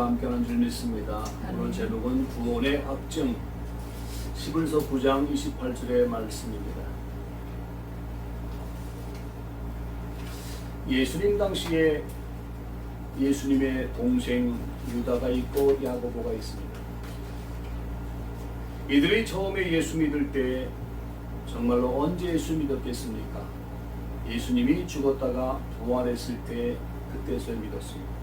성령과 함께하는 줄 믿습니다. 오늘 제목은 구원의 확증, 히브리서 9장 28절의 말씀입니다. 예수님 당시에 예수님의 동생 유다가 있고 야고보가 있습니다. 이들이 처음에 예수 믿을 때 정말로 언제 예수 믿었겠습니까? 예수님이 죽었다가 부활했을 때 그때서 믿었습니다.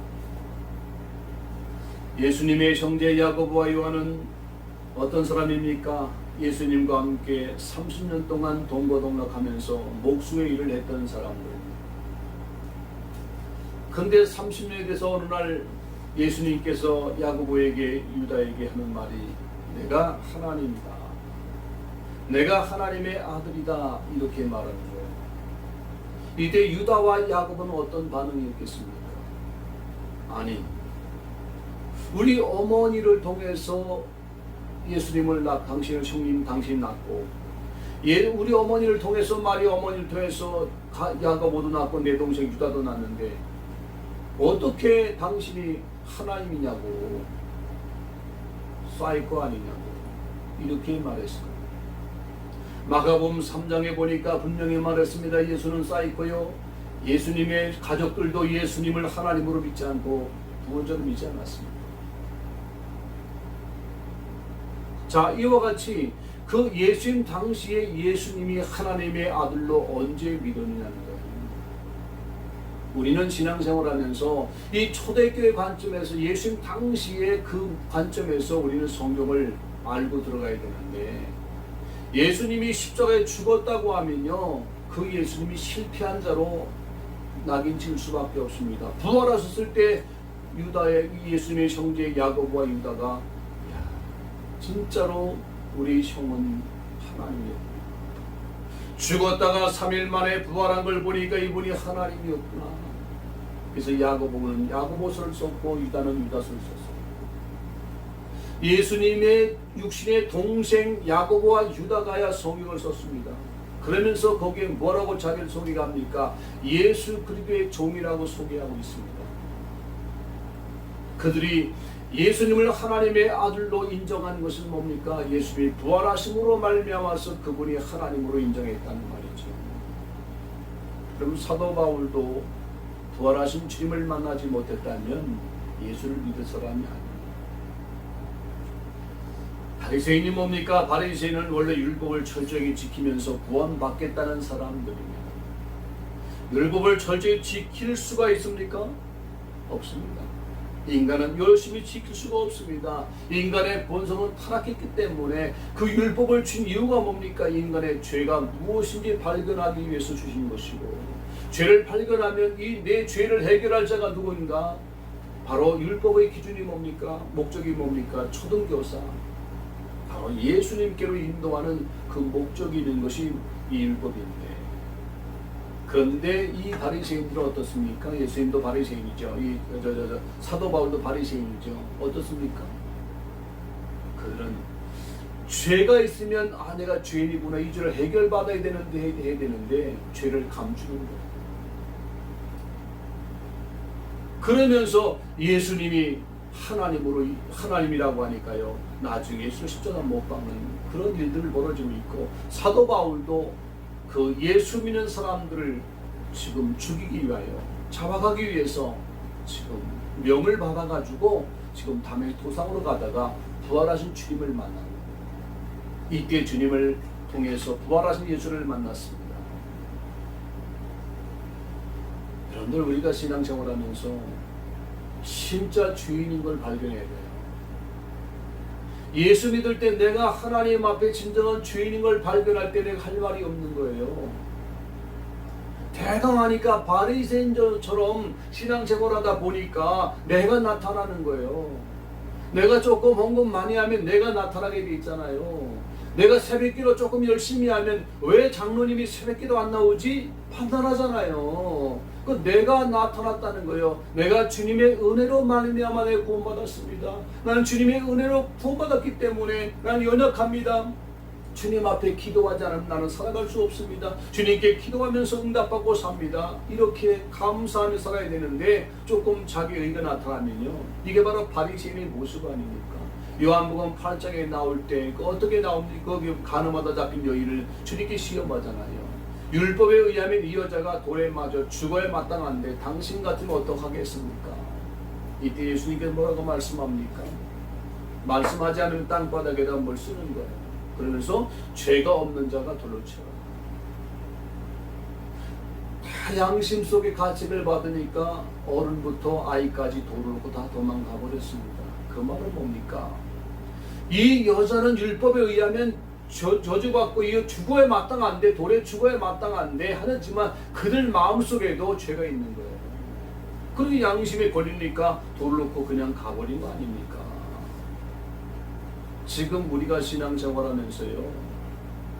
예수님의 형제 야고보와 요한은 어떤 사람입니까? 예수님과 함께 30년 동안 동거동락하면서 목수의 일을 했던 사람들입니다. 근데 30년이 돼서 어느 날 예수님께서 야고보에게 유다에게 하는 말이 내가 하나님이다, 내가 하나님의 아들이다, 이렇게 말하는 거예요. 이때 유다와 야고보는 어떤 반응이었겠습니까? 아니, 우리 어머니를 통해서 예수님을 당신을 형님 당신이 낳고, 우리 어머니를 통해서 마리아 어머니를 통해서 야고보도 낳고 내 동생 유다도 낳는데 어떻게 당신이 하나님이냐고, 사이코 아니냐고 이렇게 말했어요. 마가복음 3장에 보니까 분명히 말했습니다. 예수는 사이코요, 예수님의 가족들도 예수님을 하나님으로 믿지 않고 부모적으로 믿지 않았습니다. 자, 이와 같이 그 예수님 당시에 예수님이 하나님의 아들로 언제 믿었느냐는 거예요. 우리는 신앙생활하면서 이 초대교회 관점에서 예수님 당시의 그 관점에서 우리는 성경을 알고 들어가야 되는데, 예수님이 십자가에 죽었다고 하면요, 그 예수님이 실패한 자로 낙인 찍을 수밖에 없습니다. 부활하셨을 때 유다의 예수님의 형제 야고보와 유다가 진짜로 우리 형은 하나님이었구나, 죽었다가 3일 만에 부활한 걸 보니까 이분이 하나님이었구나. 그래서 야고보는 야고보서를 썼고 유다는 유다서를 썼어요. 예수님의 육신의 동생 야고보와 유다가야 성경을 썼습니다. 그러면서 거기에 뭐라고 자기를 소개합니까? 예수 그리스도의 종이라고 소개하고 있습니다. 그들이 예수님을 하나님의 아들로 인정한 것은 뭡니까? 예수님이 부활하심으로 말미암아서 그분이 하나님으로 인정했다는 말이죠. 그럼 사도 바울도 부활하신 주님을 만나지 못했다면 예수를 믿을 사람이 아니에요. 바리새인이 뭡니까? 바리새인은 원래 율법을 철저히 지키면서 구원받겠다는 사람들입니다. 율법을 철저히 지킬 수가 있습니까? 없습니다. 인간은 열심히 지킬 수가 없습니다. 인간의 본성은 타락했기 때문에 그 율법을 준 이유가 뭡니까? 인간의 죄가 무엇인지 발견하기 위해서 주신 것이고, 죄를 발견하면 이 내 죄를 해결할 자가 누구인가? 바로 율법의 기준이 뭡니까? 목적이 뭡니까? 초등교사, 바로 예수님께로 인도하는 그 목적이 있는 것이 이 율법인데, 그런데 이 바리새인들은 어떻습니까? 예수님도 바리새인이죠. 사도 바울도 바리새인이죠. 어떻습니까? 그들은 죄가 있으면 내가 죄인이구나, 이 죄를 해결받아야 되는데 해야 되는데 죄를 감추는 거예요. 그러면서 예수님이 하나님이라고 하니까요, 나중에 십자가 못 박는 그런 일들을 벌어지고 있고, 사도 바울도 그 예수 믿는 사람들을 지금 죽이기 위하여, 잡아가기 위해서 지금 명을 받아가지고 지금 담의 도상으로 가다가 부활하신 주님을 만나는 거예요. 이때 주님을 통해서 부활하신 예수를 만났습니다. 여러분들, 우리가 신앙생활하면서 진짜 주인인 걸 발견해야 돼요. 예수 믿을 때 내가 하나님 앞에 진정한 주인인 걸 발견할 때 내가 할 말이 없는 거예요. 대강하니까 바리새인처럼 신앙생활하다 보니까 내가 나타나는 거예요. 내가 조금 헌금 많이 하면 내가 나타나게 돼 있잖아요. 내가 새벽기도 조금 열심히 하면 왜 장로님이 새벽기도 안 나오지? 판단하잖아요. 그 내가 나타났다는 거예요. 내가 주님의 은혜로 말미암아 내가 구원받았습니다. 나는 주님의 은혜로 구원받았기 때문에 나는 연약합니다. 주님 앞에 기도하지 않으면 나는 살아갈 수 없습니다. 주님께 기도하면서 응답받고 삽니다. 이렇게 감사하며 살아야 되는데 조금 자기 의가 나타나면요, 이게 바로 바리새인의 모습 아닙니까? 요한복음 8장에 나올 때 어떻게 나옵니까? 거기 간음하다 잡힌 여인을 주님께 시험하잖아요. 율법에 의하면 이 여자가 돌에 맞아 죽어야 마땅한데 당신 같으면 어떡하겠습니까? 이때 예수님께서 뭐라고 말씀합니까? 말씀하지 않으면 땅바닥에다 뭘 쓰는 거예요. 그러면서 죄가 없는 자가 돌로 쳐라. 다 양심 속의 가책을 받으니까 어른부터 아이까지 돌을 놓고 다 도망가 버렸습니다. 그 말은 뭡니까? 이 여자는 율법에 의하면 저주받고 이 죽어야 마땅한데, 돌에 죽어야 마땅한데 하지만 그들 마음속에도 죄가 있는 거예요. 그러니 양심에 걸리니까 돌을 놓고 그냥 가버린 거 아닙니까? 지금 우리가 신앙생활하면서요,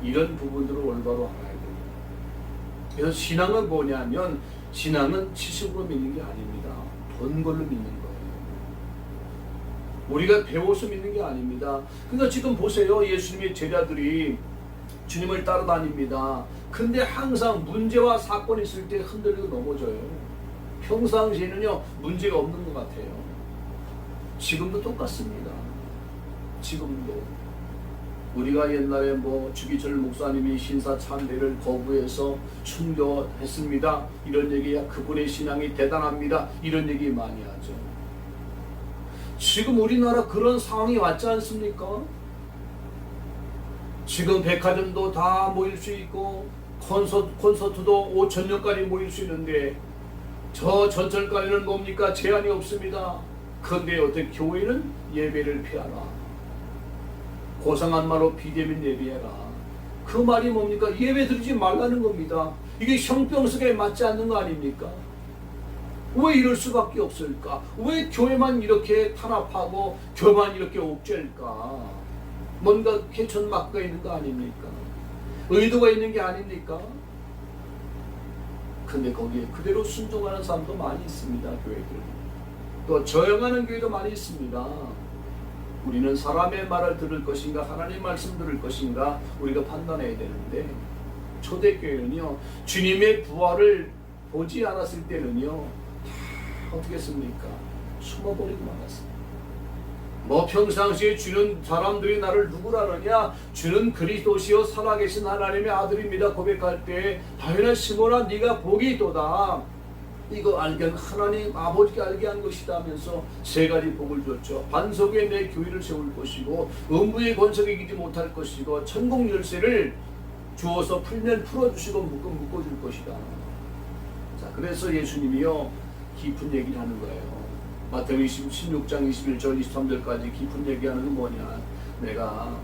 이런 부분들을 올바로 알아야 돼요. 그래서 신앙은 뭐냐면, 신앙은 지식으로 믿는 게 아닙니다. 본 걸로 믿는 거예요. 우리가 배워서 믿는 게 아닙니다. 그러니까 지금 보세요. 예수님의 제자들이 주님을 따라다닙니다. 근데 항상 문제와 사건이 있을 때 흔들리고 넘어져요. 평상시에는요, 문제가 없는 것 같아요. 지금도 똑같습니다. 지금도 우리가 옛날에 주기철 목사님이 신사참배를 거부해서 순교했습니다, 이런 얘기야, 그분의 신앙이 대단합니다, 이런 얘기 많이 하죠. 지금 우리나라 그런 상황이 왔지 않습니까? 지금 백화점도 다 모일 수 있고 콘서트도 5,000명까지 모일 수 있는데 저 전철까지는 뭡니까? 제한이 없습니다. 그런데 어떻게 교회는 예배를 피하라, 고상한 말로 비대면 예배해라. 그 말이 뭡니까? 예배 드리지 말라는 겁니다. 이게 형평성에 맞지 않는 거 아닙니까? 왜 이럴 수밖에 없을까? 왜 교회만 이렇게 탄압하고 교회만 이렇게 옥죄일까? 뭔가 개천막가 있는 거 아닙니까? 의도가 있는 게 아닙니까? 근데 거기에 그대로 순종하는 사람도 많이 있습니다. 교회들. 또 저영하는 교회도 많이 있습니다. 우리는 사람의 말을 들을 것인가, 하나님의 말씀 들을 것인가, 우리가 판단해야 되는데, 초대교회는요, 주님의 부활을 보지 않았을 때는요, 다 어떻게 했습니까? 숨어버리고 말았습니다. 평상시에 주는 사람들이 나를 누구라느냐? 주는 그리스도시요 살아계신 하나님의 아들입니다 고백할 때, 다윗아 시몬아 네가 복이 있도다, 이거 알게 하나님 아버지께 알게 한 것이다 하면서 세 가지 복을 줬죠. 반석에 내 교회를 세울 것이고, 음부의 권세에 이기지 못할 것이고, 천국 열쇠를 주어서 풀면 풀어주시고 묶어줄 것이다. 자, 그래서 예수님이요, 깊은 얘기를 하는 거예요. 마태복음 16장 21절 23절까지 깊은 얘기하는 건 뭐냐? 내가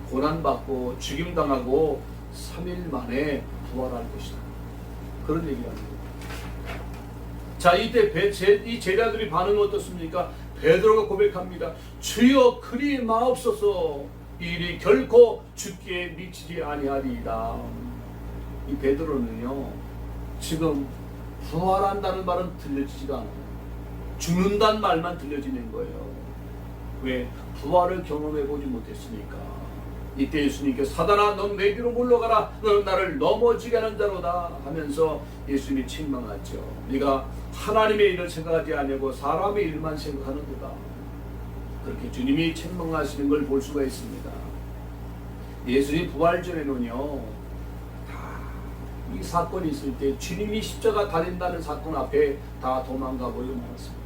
고난받고 죽임당하고 3일 만에 부활할 것이다. 그런 얘기를 하는 거예요. 자, 이때 이 제자들이 반응은 어떻습니까? 베드로가 고백합니다. 주여 그리 마옵소서, 이 일이 결코 죽기에 미치지 아니하리이다. 이 베드로는요, 지금 부활한다는 말은 들려지지가 않아요. 죽는다는 말만 들려지는 거예요. 왜? 부활을 경험해보지 못했으니까. 이때 예수님께서 사단아 넌 내 뒤로 물러가라, 너는 나를 넘어지게 하는 자로다 하면서 예수님이 책망하죠. 네가 하나님의 일을 생각하지 아니하고 사람의 일만 생각하는구나. 그렇게 주님이 책망하시는 걸 볼 수가 있습니다. 예수님 부활 전에는요, 다 이 사건이 있을 때 주님이 십자가 달린다는 사건 앞에 다 도망가 버리고 말았습니다.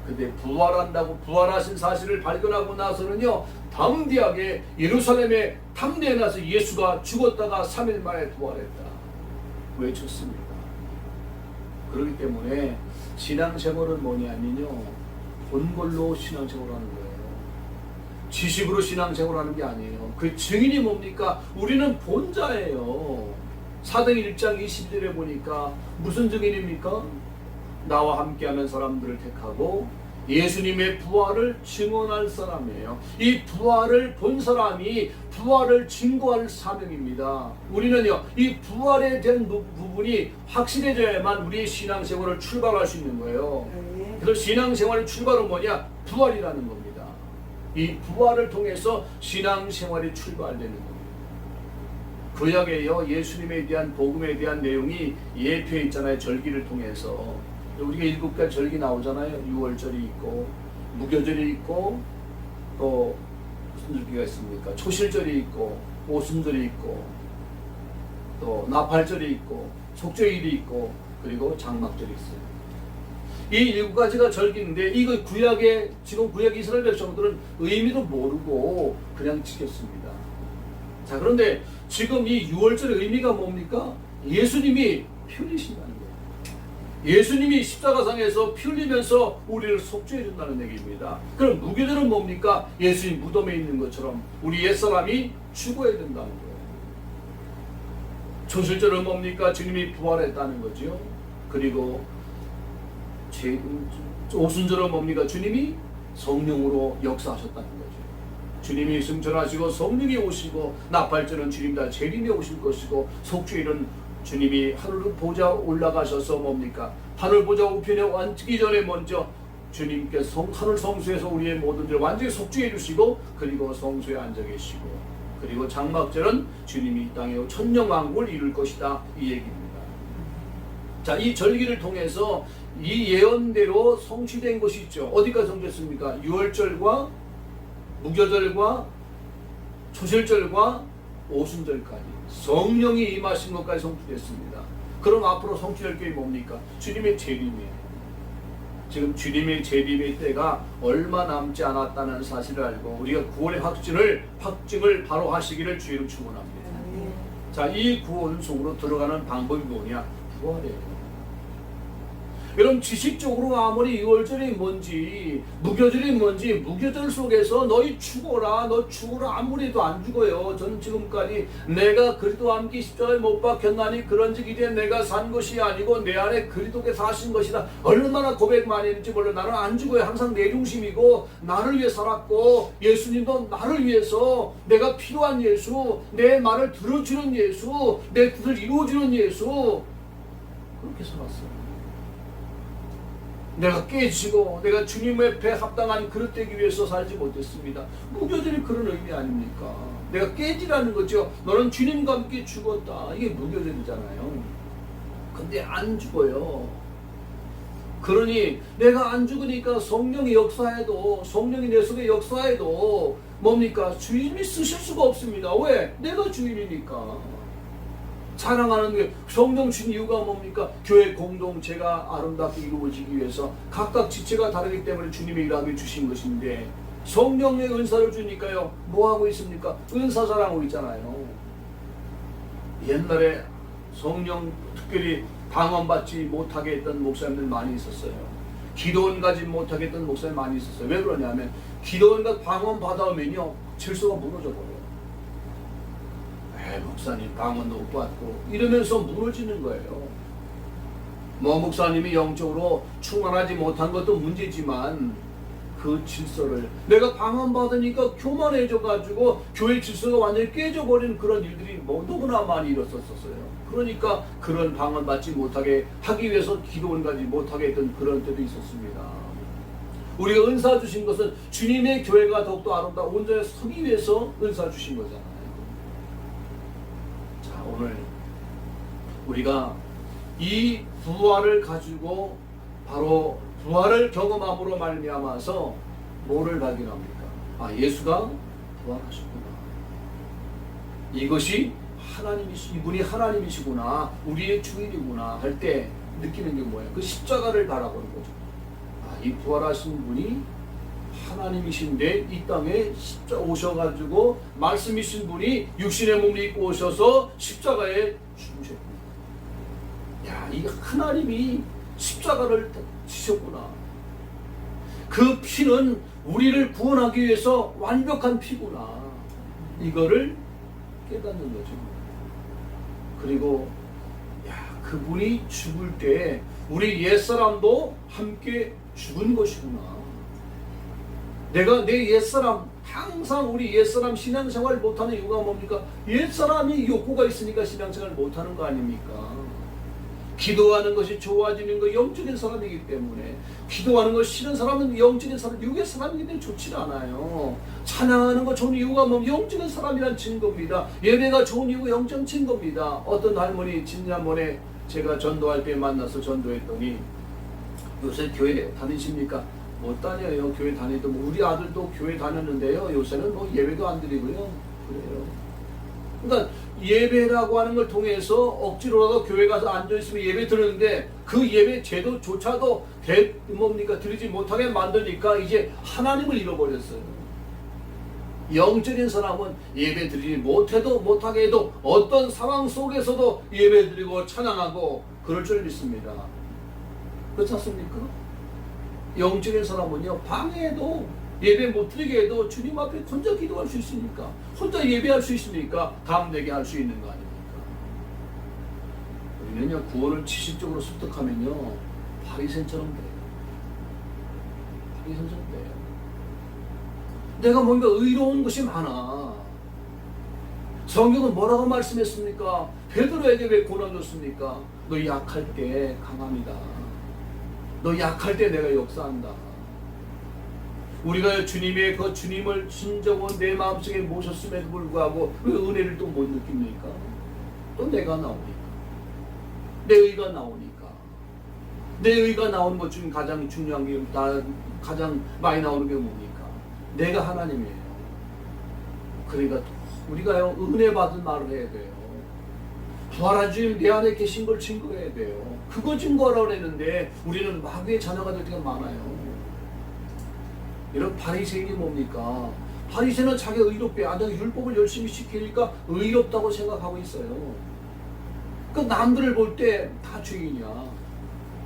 근데 부활한다고, 부활하신 사실을 발견하고 나서는요, 담대하게 예루살렘에 탐내에 나서 예수가 죽었다가 3일 만에 부활했다 외쳤습니다. 그렇기 때문에 신앙생활은 뭐냐면요, 본 걸로 신앙생활하는 거예요. 지식으로 신앙생활하는 게 아니에요. 그 증인이 뭡니까? 우리는 본자예요. 사도행 1장 20절에 보니까 무슨 증인입니까? 나와 함께하는 사람들을 택하고 예수님의 부활을 증언할 사람이에요. 이 부활을 본 사람이 부활을 증거할 사명입니다. 우리는요, 이 부활에 대한 부분이 확실해져야만 우리의 신앙생활을 출발할 수 있는 거예요. 그래서 신앙생활의 출발은 뭐냐? 부활이라는 겁니다. 이 부활을 통해서 신앙생활이 출발되는 겁니다. 구약에요 예수님에 대한 복음에 대한 내용이 예표해 있잖아요. 절기를 통해서 우리가 7가지 절기 나오잖아요. 유월절이 있고 무교절이 있고 또 무슨 절기가 있습니까? 초실절이 있고 오순절이 있고 또 나팔절이 있고 속죄일이 있고 그리고 장막절이 있어요. 이 7가지가 절기인데 이거 구약에 지금 구약 이스라엘 백성들은 의미도 모르고 그냥 지켰습니다. 자, 그런데 지금 이 6월절의 의미가 뭡니까? 예수님이 피 흘리신다는 거예요. 예수님이 십자가상에서 피 흘리면서 우리를 속죄해 준다는 얘기입니다. 그럼 무교절은 뭡니까? 예수님 무덤에 있는 것처럼 우리 옛사람이 죽어야 된다는 거예요. 초실절은 뭡니까? 주님이 부활했다는 거죠. 그리고 오순절은 뭡니까? 주님이 성령으로 역사하셨다는 거죠. 주님이 승천하시고 성령이 오시고 나팔절은 주님 다 재림에 오실 것이고 속죄일은 주님이 하늘 보좌 올라가셔서 뭡니까? 하늘 보좌 우편에 앉기 전에 먼저 주님께 하늘 성수에서 우리의 모든 죄를 완전히 속죄해 주시고 그리고 성수에 앉아 계시고 그리고 장막절은 주님이 이 땅에 천년왕국을 이룰 것이다 이 얘기입니다. 자, 이 절기를 통해서 이 예언대로 성취된 것이 있죠. 어디까지 성취됐습니까? 유월절과 무교절과 초실절과 오순절까지 성령이 임하신 것까지 성취됐습니다. 그럼 앞으로 성취될 게 뭡니까? 주님의 재림이에요. 지금 주님의 재림의 때가 얼마 남지 않았다는 사실을 알고 우리가 구원의 확증을 바로 하시기를 주의로 축원합니다. 자, 이 구원 속으로 들어가는 방법이 뭐냐? 부활이에요. 여러분 지식적으로 아무리 6월절이 뭔지 무교절이 뭔지 무교절 속에서 너희 죽어라 너 죽어라 아무리 해도 안 죽어요. 저는 지금까지 내가 그리스도와 함께 십자가에 못 박혔나니 그런즉 이제 내가 산 것이 아니고 내 안에 그리스도께서 사신 것이다. 얼마나 고백 많이 했는지 몰라. 나는 안 죽어요. 항상 내 중심이고 나를 위해 살았고 예수님도 나를 위해서 내가 필요한 예수 내 말을 들어주는 예수 내 뜻을 이루어주는 예수 그렇게 살았어요. 내가 깨지고 내가 주님 앞에 합당한 그릇 되기 위해서 살지 못했습니다. 무교절이 그런 의미 아닙니까? 내가 깨지라는 거죠. 너는 주님과 함께 죽었다. 이게 무교절이잖아요. 근데 안 죽어요. 그러니 내가 안 죽으니까 성령이 역사해도 성령이 내 속에 역사해도 뭡니까? 주님이 쓰실 수가 없습니다. 왜? 내가 주인이니까. 사랑하는 게 성령 준 이유가 뭡니까? 교회 공동체가 아름답게 이루어지기 위해서 각각 지체가 다르기 때문에 주님의 일하게 주신 것인데 성령의 은사를 주니까요 뭐하고 있습니까? 은사 자랑하고 있잖아요. 옛날에 성령 특별히 방언받지 못하게 했던 목사님들 많이 있었어요. 기도원 가지 못하게 했던 목사님 많이 있었어요. 왜 그러냐면 기도원과 방언 받아오면요 질서가 무너져버려요. 목사님 방언도 못 받고 이러면서 무너지는 거예요. 뭐 목사님이 영적으로 충만하지 못한 것도 문제지만 그 질서를 내가 방언 받으니까 교만해져 가지고 교회 질서가 완전히 깨져버리는 그런 일들이 너무나 많이 일었었어요. 그러니까 그런 방언 받지 못하게 하기 위해서 기도원 가지 못하게 했던 그런 때도 있었습니다. 우리가 은사 주신 것은 주님의 교회가 더욱더 아름다워 온전히 서기 위해서 은사 주신 거잖아요. 오늘 우리가 이 부활을 가지고 바로 부활을 경험함으로 말미암아서 뭐를 발견합니까? 아, 예수가 부활하셨구나. 이것이 이분이 하나님이시구나. 우리의 주인이구나 할 때 느끼는 게 뭐예요? 그 십자가를 바라보는 거죠. 아, 이 부활하신 분이 하나님이신데 이 땅에 십자가 오셔가지고 말씀이신 분이 육신의 몸을 입고 오셔서 십자가에 죽으셨구나. 야, 이 하나님이 십자가를 지셨구나. 그 피는 우리를 구원하기 위해서 완벽한 피구나. 이거를 깨닫는 거죠. 그리고 야, 그분이 죽을 때 우리 옛사람도 함께 죽은 것이구나. 내가 내 옛사람 항상 우리 옛사람 신앙생활 못하는 이유가 뭡니까? 옛사람이 욕구가 있으니까 신앙생활 못하는 거 아닙니까? 기도하는 것이 좋아지는 거 영적인 사람이기 때문에, 기도하는 것 싫은 사람은 영적인 사람, 육의 사람이기 때문에 좋지 않아요. 찬양하는 거 좋은 이유가 뭐냐면 영적인 사람이란 증거입니다. 예배가 좋은 이유가 영적 증거입니다. 어떤 할머니 지난번에 제가 전도할 때 만나서 전도했더니 요새 교회 다니십니까? 못 다녀요. 교회 다니도 우리 아들도 교회 다녔는데요. 요새는 뭐 예배도 안 드리고요. 그래요. 그러니까 예배라고 하는 걸 통해서 억지로라도 교회 가서 앉아있으면 예배 드리는데 그 예배 제도조차도 드리지 못하게 만드니까 이제 하나님을 잃어버렸어요. 영적인 사람은 예배 드리지 못하게 해도 어떤 상황 속에서도 예배 드리고 찬양하고 그럴 줄 믿습니다. 그렇지 않습니까? 영적인 사람은요, 방해해도 예배 못 드리게 해도 주님 앞에 혼자 기도할 수 있으니까, 혼자 예배할 수 있으니까 담대하게 할 수 있는 거 아닙니까? 우리는요, 구원을 지식적으로 습득하면요, 바리새인처럼 돼요. 바리새인처럼 돼요. 내가 뭔가 의로운 것이 많아. 성경은 뭐라고 말씀했습니까? 베드로에게 왜 고난 줬습니까? 너 약할 때 강합니다. 너 약할 때 내가 역사한다. 우리가 주님의 그 주님을 진정으로 내 마음속에 모셨음에도 불구하고 왜 은혜를 또 못 느낍니까? 또 내가 나오니까. 내 의가 나오니까. 내 의가 나오는 것 중에 가장 중요한 게, 가장 많이 나오는 게 뭡니까? 내가 하나님이에요. 그러니까 우리가요, 은혜 받은 말을 해야 돼요. 부활한 주님 내 안에 계신 걸 증거해야 돼요. 그거 증거하라고 했는데 우리는 마귀의 자녀가 될 때가 많아요. 이런 바리새인이 뭡니까? 바리새인은 자기 의롭게, 내가 율법을 열심히 지키니까 의롭다고 생각하고 있어요. 그 남들을 볼 때 다 죄인이야.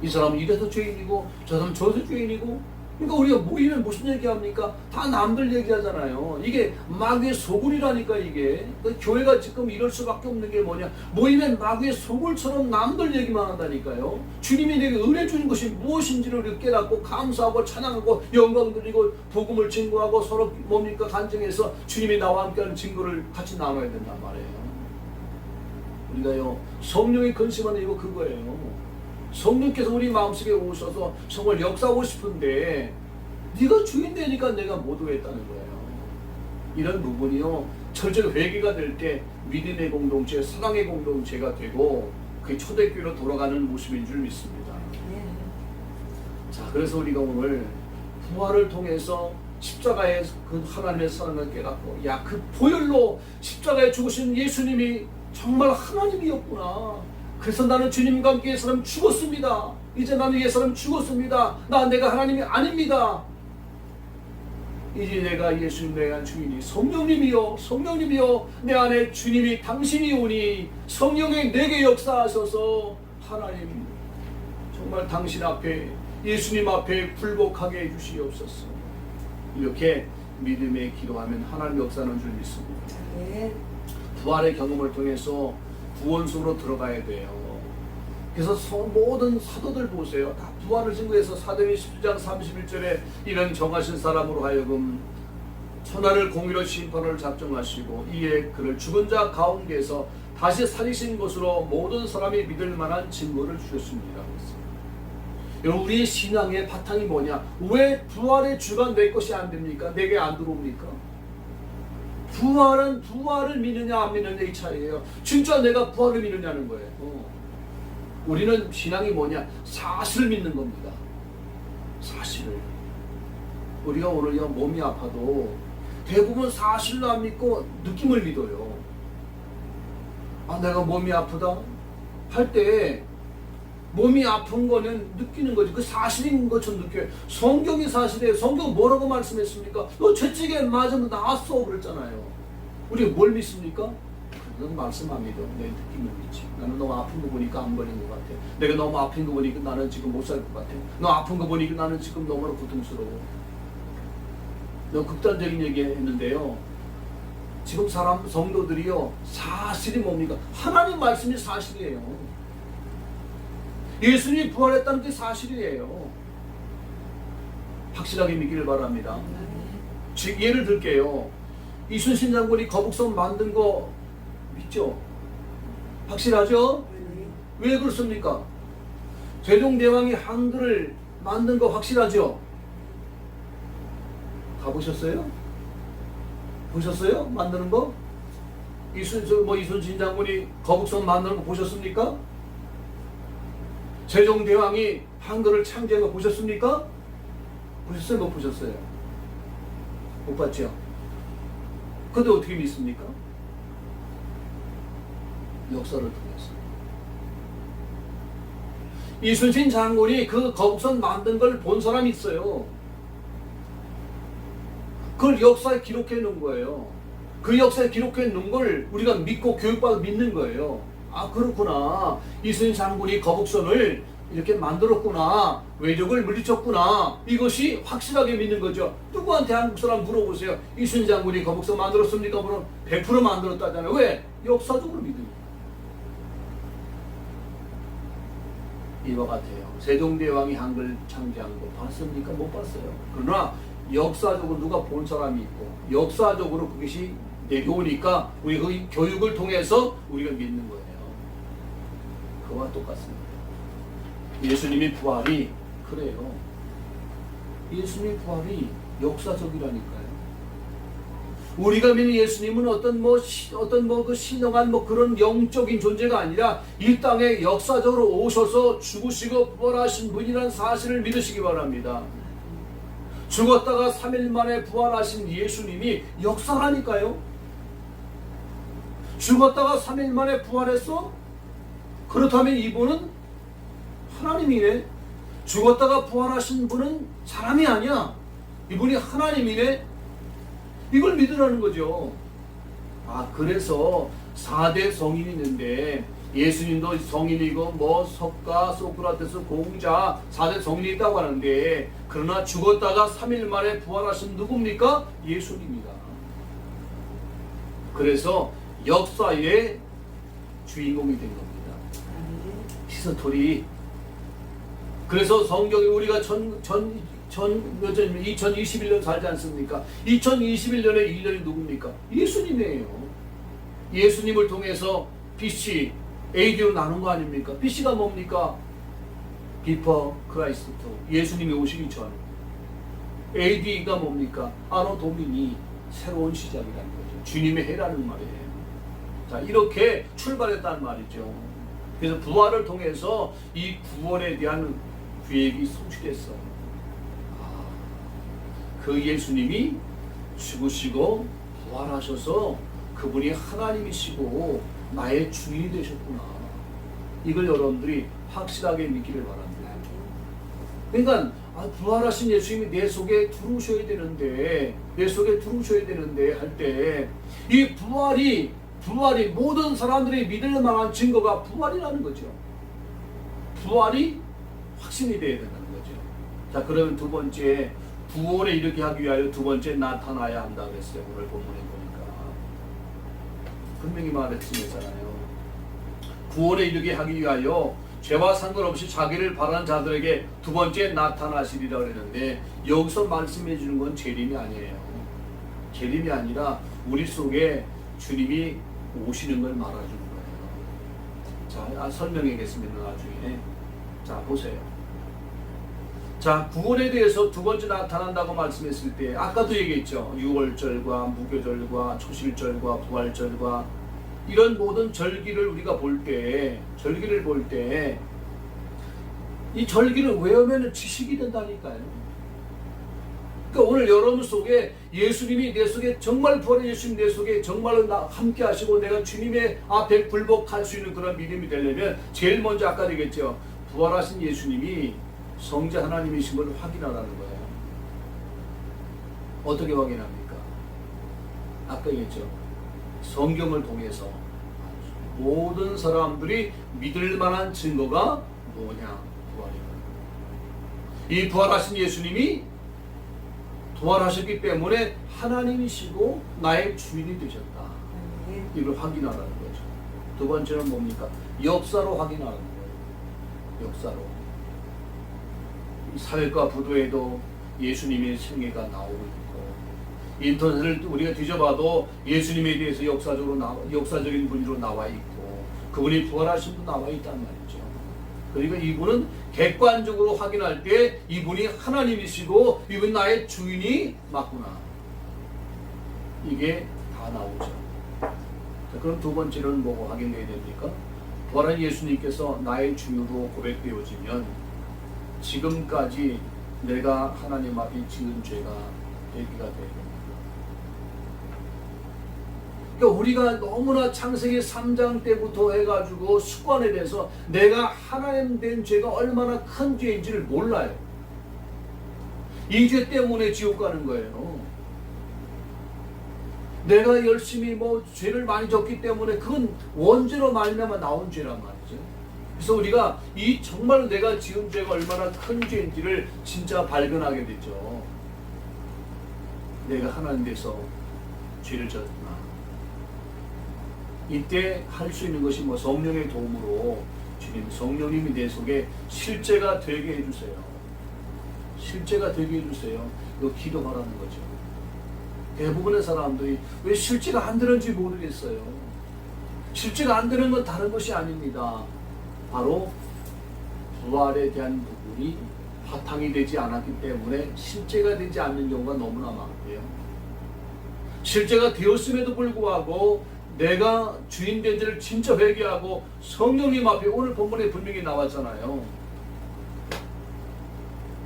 이 사람은 이래서 죄인이고 저 사람은 저래서 죄인이고. 그러니까 우리가 모이면 무슨 얘기합니까? 다 남들 얘기하잖아요. 이게 마귀의 소굴이라니까. 이게 교회가 지금 이럴 수밖에 없는 게 뭐냐, 모이면 마귀의 소굴처럼 남들 얘기만 한다니까요. 주님이 내게 은혜 주는 것이 무엇인지를 우리가 깨닫고 감사하고 찬양하고 영광 드리고 복음을 증거하고 서로 뭡니까, 간증해서 주님이 나와 함께하는 증거를 같이 나눠야 된단 말이에요. 우리가요, 성령의 근심하는 이거 그거예요. 성령께서 우리 마음속에 오셔서 정말 역사하고 싶은데 네가 주인 되니까 내가 못 오겠다는 거예요. 이런 부분이요, 철저히 회개가 될 때 믿음의 공동체, 사랑의 공동체가 되고 그게 초대교회로 돌아가는 모습인 줄 믿습니다. 자, 그래서 우리가 오늘 부활을 통해서 십자가의 그 하나님의 사랑을 깨닫고, 야, 그 보혈로 십자가에 죽으신 예수님이 정말 하나님이었구나. 그래서 나는 주님과 함께 옛사람 죽었습니다. 이제 나는 옛사람 죽었습니다. 내가 하나님이 아닙니다. 이제 내가 예수님 내 안 주인이 성령님이요, 성령님이요, 내 안에 주님이 당신이 오니 성령의 내게 역사하셔서 하나님 정말 당신 앞에, 예수님 앞에 굴복하게 해주시옵소서. 이렇게 믿음에 기도하면 하나님 역사하는 줄 믿습니다. 부활의 경험을 통해서 구원 속으로 들어가야 돼요. 그래서 모든 사도들 보세요. 다 부활을 증거해서 사도행전 17장 31절에 이런 정하신 사람으로 하여금 천하를 공의로 심판을 작정하시고 이에 그를 죽은 자 가운데서 다시 살리신 것으로 모든 사람이 믿을 만한 증거를 주셨습니다. 여러분, 우리의 신앙의 바탕이 뭐냐? 왜 부활의 주가 내 것이 안 됩니까? 내게 안 들어옵니까? 부활은 부활을 믿느냐 안 믿느냐 이 차이예요. 진짜 내가 부활을 믿느냐는 거예요. 우리는 신앙이 뭐냐? 사실을 믿는 겁니다. 사실을. 우리가 오늘요, 몸이 아파도 대부분 사실로 안 믿고 느낌을 믿어요. 내가 몸이 아프다 할 때 몸이 아픈 거는 느끼는 거지. 그 사실인 것처럼 느껴요. 성경이 사실이에요. 성경 뭐라고 말씀했습니까? 너 죄책에 맞으면 나았어 그랬잖아요. 우리가 뭘 믿습니까? 그건 말씀 안 믿어. 내 느낌을 믿지. 나는 너무 아픈 거 보니까 안 걸린 것 같아. 내가 너무 아픈 거 보니까 나는 지금 못 살 것 같아. 너 아픈 거 보니까 나는 지금 너무나 고통스러워. 너무 극단적인 얘기 했는데요, 지금 성도들이요, 사실이 뭡니까? 하나님 말씀이 사실이에요. 예수님이 부활했다는 게 사실이에요. 확실하게 믿기를 바랍니다. 예를 들게요. 이순신 장군이 거북선 만든 거 믿죠? 확실하죠? 왜 그렇습니까? 세종대왕이 한글을 만든 거 확실하죠? 가보셨어요? 보셨어요? 만드는 거? 이순신 장군이 거북선 만드는 거 보셨습니까? 세종대왕이 한글을 창제한 거 보셨습니까? 보셨어요? 못 보셨어요? 못 봤죠? 근데 어떻게 믿습니까? 역사를 통해서. 이순신 장군이 그 거북선 만든 걸 본 사람이 있어요. 그걸 역사에 기록해 놓은 거예요. 그 역사에 기록해 놓은 걸 우리가 믿고 교육받아 믿는 거예요. 아, 그렇구나. 이순신 장군이 거북선을 이렇게 만들었구나. 외적을 물리쳤구나. 이것이 확실하게 믿는 거죠. 누구한테 한국 사람 물어보세요. 이순신 장군이 거북선 만들었습니까? 물론 100% 만들었다잖아요. 왜? 역사적으로 믿는 거예요. 이와 같아요. 세종대왕이 한글 창제한 거 봤습니까? 못 봤어요. 그러나 역사적으로 누가 본 사람이 있고 역사적으로 그것이 내려오니까 우리 그 교육을 통해서 우리가 믿는 거예요. 그와 똑같습니다. 예수님의 부활이 그래요. 예수님의 부활이 역사적이라니까요. 우리가 믿는 예수님은 어떤 그 신령한 그런 영적인 존재가 아니라 이 땅에 역사적으로 오셔서 죽으시고 부활하신 분이라는 사실을 믿으시기 바랍니다. 죽었다가 3일 만에 부활하신 예수님이 역사라니까요. 죽었다가 3일 만에 부활했어? 그렇다면 이분은 하나님이네. 죽었다가 부활하신 분은 사람이 아니야. 이분이 하나님이네. 이걸 믿으라는 거죠. 아, 그래서 4대 성인이 있는데 예수님도 성인이고 석가, 소크라테스, 공자 4대 성인이 있다고 하는데 그러나 죽었다가 3일 만에 부활하신 누굽니까? 예수님입니다. 그래서 역사의 주인공이 된 겁니다. 히스토리. 그래서 성경에 우리가 2021년 살지 않습니까? 2021년의 1년이 누굽니까? 예수님이에요. 예수님을 통해서 BC, AD로 나눈 거 아닙니까? BC가 뭡니까? Before Christ, 예수님이 오시기 전. AD가 뭡니까? 아노 도미니, 새로운 시작이라는 거죠. 주님의 해라는 말이에요. 자, 이렇게 출발했다는 말이죠. 그래서 부활을 통해서 이 구원에 대한 계획이 성취됐어. 그 예수님이 죽으시고 부활하셔서 그분이 하나님이시고 나의 주인이 되셨구나. 이걸 여러분들이 확실하게 믿기를 바랍니다. 그러니까 부활하신 예수님이 내 속에 들어오셔야 되는데 할 때 이 부활이 모든 사람들이 믿을 만한 증거가 부활이라는 거죠. 부활이 확신이 되어야 된다는 거죠. 자, 그러면 두 번째, 구원에 이르게 하기 위하여 두 번째 나타나야 한다 그랬어요. 오늘 본문에 보니까 분명히 말했습니다잖아요. 구원에 이르게 하기 위하여 죄와 상관없이 자기를 바라는 자들에게 두 번째 나타나시리라 그랬는데 여기서 말씀해 주는 건 재림이 아니에요. 재림이 아니라 우리 속에 주님이 오시는 걸 말해주는 거예요. 자, 설명하겠습니다. 나중에. 자, 보세요. 자, 구원에 대해서 두 번째 나타난다고 말씀했을 때 아까도 얘기했죠. 유월절과 무교절과 초실절과 부활절과 이런 모든 절기를 우리가 볼 때 이 절기를 외우면 지식이 된다니까요. 그러니까 오늘 여러분 속에 예수님이 내 속에 정말 부활의 예수님 내 속에 정말로 함께 하시고 내가 주님의 앞에 굴복할 수 있는 그런 믿음이 되려면 제일 먼저 아까 얘기했죠. 부활하신 예수님이 성자 하나님이신 걸 확인하라는 거예요. 어떻게 확인합니까? 아까 얘기했죠. 성경을 통해서 모든 사람들이 믿을 만한 증거가 뭐냐? 부활이다. 이 부활하신 예수님이 부활하셨기 때문에 하나님이시고 나의 주인이 되셨다. 이걸 확인하라는 거죠. 두 번째는 뭡니까? 역사로 확인하라는 거예요. 역사로. 사회과 부도에도 예수님의 생애가 나오고 있고 인터넷을 우리가 뒤져봐도 예수님에 대해서 역사적인 분으로 나와 있고 그분이 부활하신 분 나와 있단 말이죠. 그러니까 이분은 객관적으로 확인할 때 이분이 하나님이시고 이분 나의 주인이 맞구나. 이게 다 나오죠. 자, 그럼 두 번째로는 뭐고 확인해야 됩니까? 부활한 예수님께서 나의 주유로 고백되어지면 지금까지 내가 하나님 앞에 지은 죄가 회개가 되는 겁니다. 그러니까 우리가 너무나 창세기 3장 때부터 해가지고 습관에 대해서 내가 하나님 된 죄가 얼마나 큰 죄인지를 몰라요. 이 죄 때문에 지옥 가는 거예요. 내가 열심히 뭐 죄를 많이 졌기 때문에 그건 원죄로 말미암아 나온 죄란 말이죠. 그래서 우리가 이 정말 내가 지은 죄가 얼마나 큰 죄인지를 진짜 발견하게 되죠. 내가 하나님 돼서 죄를 졌구나. 이때 할 수 있는 것이 뭐 성령의 도움으로 주님 성령님이 내 속에 실제가 되게 해주세요. 실제가 되게 해주세요. 이거 기도하라는 거죠. 대부분의 사람들이 왜 실제가 안 되는지 모르겠어요. 실제가 안 되는 건 다른 것이 아닙니다. 바로 부활에 대한 부분이 바탕이 되지 않았기 때문에 실제가 되지 않는 경우가 너무나 많고요. 실제가 되었음에도 불구하고 내가 주인 된 지를 진짜 회개하고 성령님 앞에 오늘 본문에 분명히 나왔잖아요.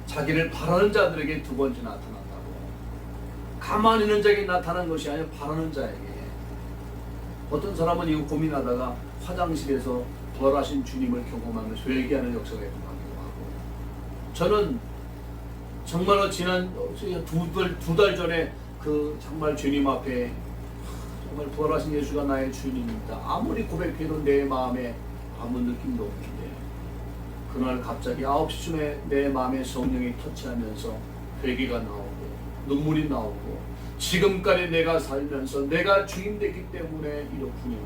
자기를 바라는 자들에게 두 번째 나타난다고. 가만히 있는 자에게 나타난 것이 아니라 바라는 자에게. 어떤 사람은 이거 고민하다가 화장실에서 부활하신 주님을 경험하면서 회개하는 역사가 있기도 하고. 저는 정말로 지난 두 달 전에 그 정말 주님 앞에 정말 부활하신 예수가 나의 주인입니다. 아무리 고백해도 내 마음에 아무 느낌도 없는데 그날 갑자기 9시쯤에 내 마음에 성령이 터치하면서 회개가 나오고 눈물이 나오고 지금까지 내가 살면서 내가 주인 됐기 때문에 이렇군요.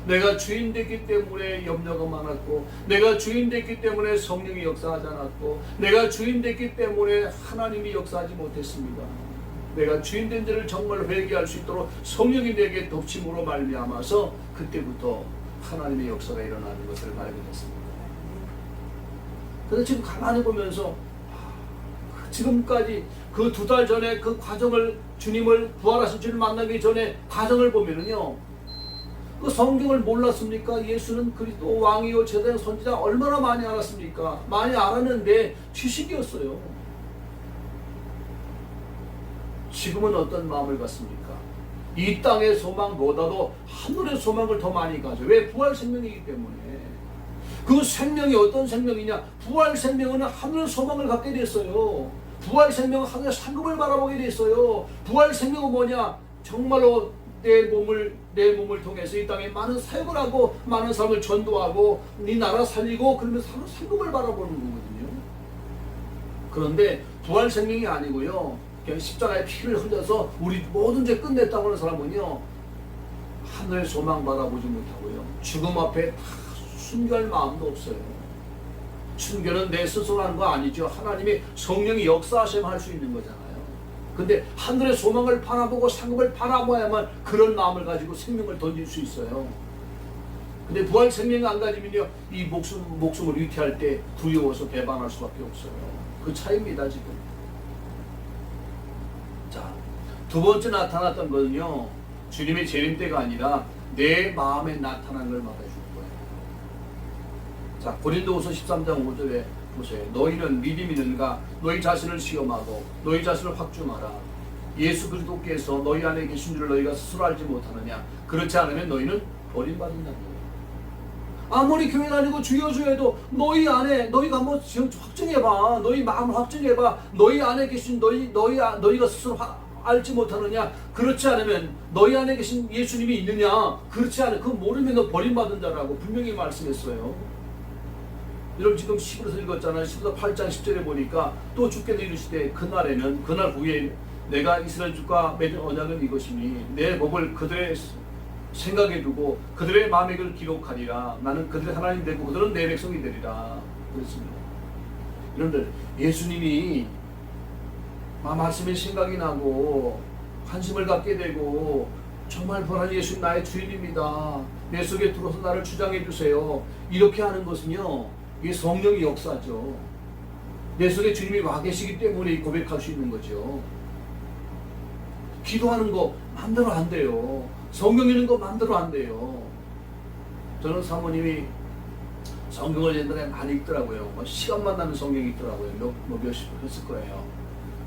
내가 주인 됐기 때문에 염려가 많았고 내가 주인 됐기 때문에 성령이 역사하지 않았고 내가 주인 됐기 때문에 하나님이 역사하지 못했습니다. 내가 주인 된 자를 정말 회개할 수 있도록 성령이 내게 덮침으로 말미암아서 그때부터 하나님의 역사가 일어나는 것을 발견했습니다. 그래서 지금 가만히 보면서 지금까지 그 2달 전에 그 과정을 주님을 부활하신 주님을 만나기 전에 과정을 보면은요, 그 성경을 몰랐습니까? 예수는 그리스도 왕이요 제사장 선지자 얼마나 많이 알았습니까? 많이 알았는데 지식이었어요. 지금은 어떤 마음을 갖습니까? 이 땅의 소망보다도 하늘의 소망을 더 많이 가져. 왜? 부활 생명이기 때문에. 그 생명이 어떤 생명이냐? 부활 생명은 하늘의 소망을 갖게 됐어요. 부활 생명은 하늘의 상급을 바라보게 됐어요. 부활 생명은 뭐냐? 정말로 내 몸을 통해서 이 땅에 많은 사역을 하고 많은 사람을 전도하고 네 나라 살리고 그러면서 하늘 상급을 바라보는 거거든요. 그런데 부활 생명이 아니고요. 그냥 십자가에 피를 흘려서 우리 모든 죄 끝냈다고 하는 사람은요, 하늘의 소망 바라보지 못하고요, 죽음 앞에 다 순교할 마음도 없어요. 순교는 내 스스로 하는 거 아니죠. 하나님이 성령이 역사하시면 할 수 있는 거잖아요. 근데 하늘의 소망을 바라보고 상급을 바라봐야만 그런 마음을 가지고 생명을 던질 수 있어요. 근데 부활 생명을 안 가지면요, 이 목숨을 위태할 때 두려워서 배반할 수밖에 없어요. 그 차이입니다, 지금. 자, 두 번째 나타났던 것은요, 주님의 재림 때가 아니라 내 마음에 나타난 걸 말해주는 거예요. 자, 고린도후서 13장 5절에 보세요. 너희는 믿음이 있는가? 너희 자신을 시험하고 너희 자신을 확증하라. 예수 그리스도께서 너희 안에 계신 줄 너희가 스스로 알지 못하느냐? 그렇지 않으면 너희는 버림받는다는 거예요. 아무리 교회 다니고 주여 해도 너희 안에, 너희가 한번 확증해봐. 너희 마음을 확증해봐. 너희 안에 계신 너희가 스스로 알지 못하느냐? 그렇지 않으면 너희 안에 계신 예수님이 있느냐? 그렇지 않으면 그거 모르면 너 버림받은 자라고 분명히 말씀했어요. 여러분 지금 10절에서 읽었잖아요. 10절 8장 10절에 보니까 또 주께서 이르시되 그날 후에 내가 이스라엘 족과 맺은 언약은 이것이니 내 법을 그들의 생각에 두고 그들의 마음에 그를 기록하리라. 나는 그들의 하나님 되고 그들은 내 백성이 되리라. 그렇습니다. 여러분들, 예수님이 말씀에 생각이 나고 관심을 갖게 되고 정말 부활한 예수님 나의 주인입니다. 내 속에 들어서 나를 주장해 주세요. 이렇게 하는 것은요, 이게 성령의 역사죠. 내 속에 주님이 와 계시기 때문에 고백할 수 있는 거죠. 기도하는 거 마음대로 안 돼요. 성경 읽는 거 마음대로 안 돼요. 저는 사모님이 성경을 옛날에 많이 읽더라고요. 뭐 시간만 나면 성경 읽더라고요. 몇십 번 했을 거예요.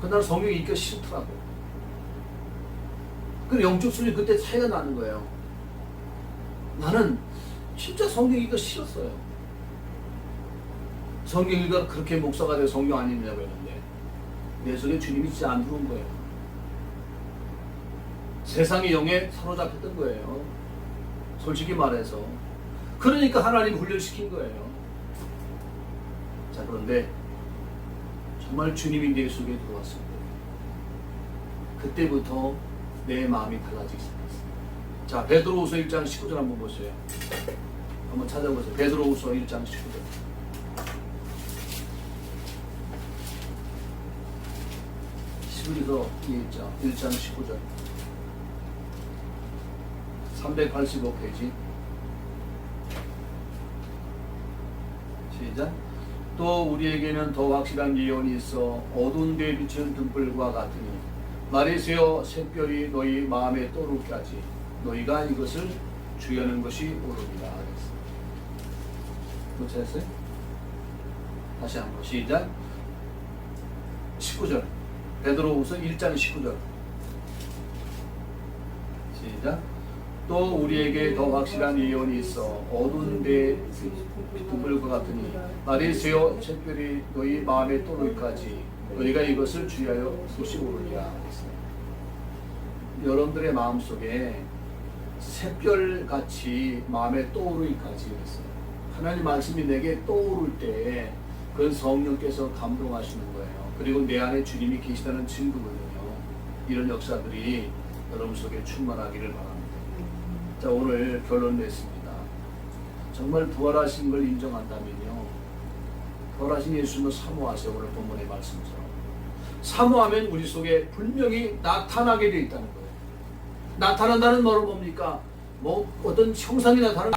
그날 성경 읽기가 싫더라고요. 그 영적 순위 그때 차이가 나는 거예요. 나는 진짜 성경 읽기가 싫었어요. 성경 읽다가 그렇게 목사가 돼 성경 안 읽냐고 했는데 내 속에 주님이 진짜 안 들어온 거예요. 세상의 영에 사로잡혔던 거예요. 솔직히 말해서. 그러니까 하나님 훈련시킨 거예요. 자, 그런데 정말 주님이 내 속에 들어왔을 때 그때부터 내 마음이 달라지기 시작했어요. 자, 베드로후서 1장 19절 한번 보세요. 한번 찾아보세요. 베드로후서 1장 19절. 히브리서 1장 19절 385페이지. 시작. 또 우리에게는 더 확실한 예언이 있어 어두운 데에 비치는 등불과 같으니 말이세요 샛별이 너희 마음에 떠오르기까지 너희가 이것을 주의하는 것이 옳으리라. 뭐 찾았어요? 다시 한번 시작. 19절 베드로후서 1장 19절 시작. 또 우리에게 더 확실한 예언이 있어 어두운 데에 등불과 같으니 말이세요 샛별이 너희 마음에 떠오르기까지 너희가 이것을 주의하여 것이 옳으리라. 여러분들의 마음속에 샛별같이 마음에 떠오르기까지 그랬어요. 하나님 말씀이 내게 떠오를 때 그건 성령께서 감동하시는 거예요. 그리고 내 안에 주님이 계시다는 증거거든요. 이런 역사들이 여러분 속에 충만하기를 바랍니다. 자, 오늘 결론 냈습니다. 정말 부활하신 걸 인정한다면요, 부활하신 예수님을 사모하세요. 오늘 본문의 말씀처럼 사모하면 우리 속에 분명히 나타나게 되어 있다는 거예요. 나타난다는 말은 뭡니까? 뭐 어떤 형상이 나타나는